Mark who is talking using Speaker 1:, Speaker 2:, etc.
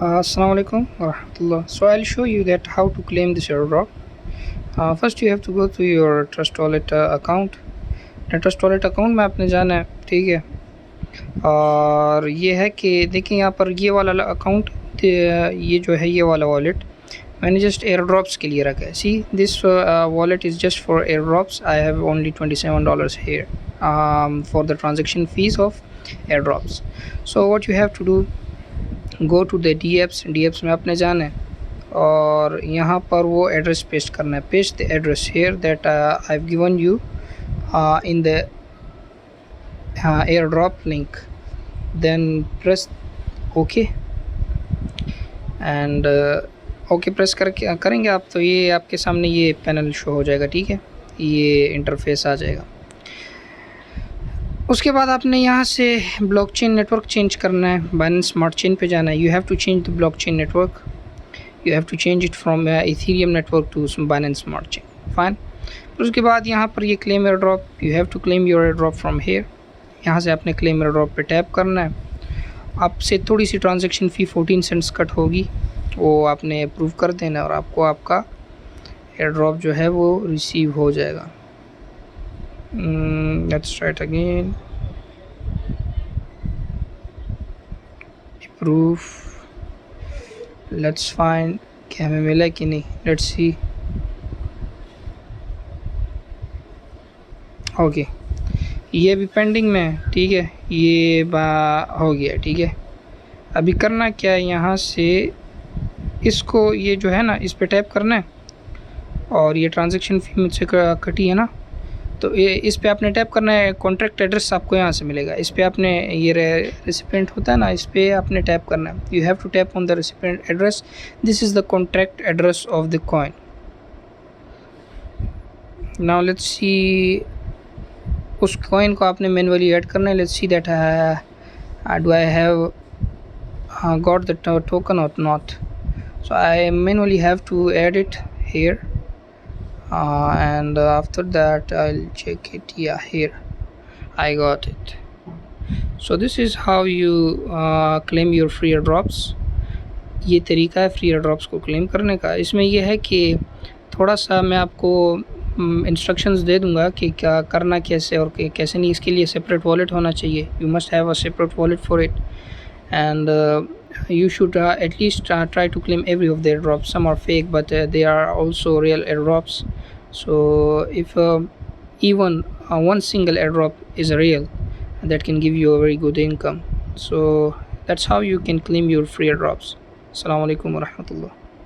Speaker 1: Assalamu alaikum warahmatullah. So I'll show you that how to claim this airdrop. First you have to go to your Trust Wallet account. Trust wallet account में आपने जाना है, ठीक है। और ये है कि देखिए यहाँ पर ये वाला अकाउंट, ये जो है ये वाला वॉलेट मैंने जस्ट एयर ड्रॉप्स के लिए रखा है। See this wallet is just for air drops. I have only $27 here for the transaction fees of air drops. So what you have to do, go to the D apps में आपने जाना है और यहाँ पर वो एड्रेस पेस्ट करना है। Paste the address here that I have given you in the airdrop link, then press OK and OK press करके करेंगे आप तो ये आपके सामने ये पैनल शो हो जाएगा, ठीक है। ये इंटरफेस आ जाएगा। उसके बाद आपने यहाँ से ब्लॉकचेन नेटवर्क चेंज करना है। बाइनेंस स्मार्ट चेन पे जाना है। You have to change the blockchain network. You have to change it from Ethereum network to Binance smart chain. Fine. उसके बाद यहाँ पर ये claim air drop, you have to claim your air drop from here. यहाँ से आपने claim air drop पे tap करना है। आपसे थोड़ी सी ट्रांजैक्शन फ़ी 14 सेंट्स कट होगी, वो आपने अप्रूव कर देना और आपको आपका एयर ड्रॉप जो है वो रिसीव हो जाएगा। Let's try it again. Approve. Let's find कि हमें मिला कि नहीं। Let's see. ओके, ये अभी पेंडिंग में है, ठीक है। ये हो गया, ठीक है। अभी करना क्या है, यहाँ से इसको ये जो है ना इस पे टैप करना है और ये ट्रांजैक्शन फ़ी मुझसे कटी है ना, तो ये इस पे आपने टैप करना है। कॉन्ट्रैक्ट एड्रेस आपको यहाँ से मिलेगा। इस पे आपने ये रेसिपिएंट होता है ना, इस पे आपने टैप करना है। You have to tap on the recipient address. This is the contract address of the coin. Now let's see, उस कॉइन को आपने मैनुअली ऐड करना है। Let's see that do I have got the token or not. So I manually have to add it here, and after that I'll check it. Yeah, here I got it. So this is how you claim your free airdrops. ये तरीका है free airdrops को claim करने का। इसमें यह है कि थोड़ा सा मैं आपको इंस्ट्रक्शंस दे दूंगा कि क्या करना कैसे और कैसे नहीं। इसके लिए सेपरेट वॉलेट होना चाहिए। You must have a separate wallet for it, and you should at least try to claim every of their airdrops. Some are fake, but they are also real airdrops. So if even one single airdrop is real, that can give you a very good income. So that's how you can claim your free airdrops. Assalamu alaikum warahmatullah.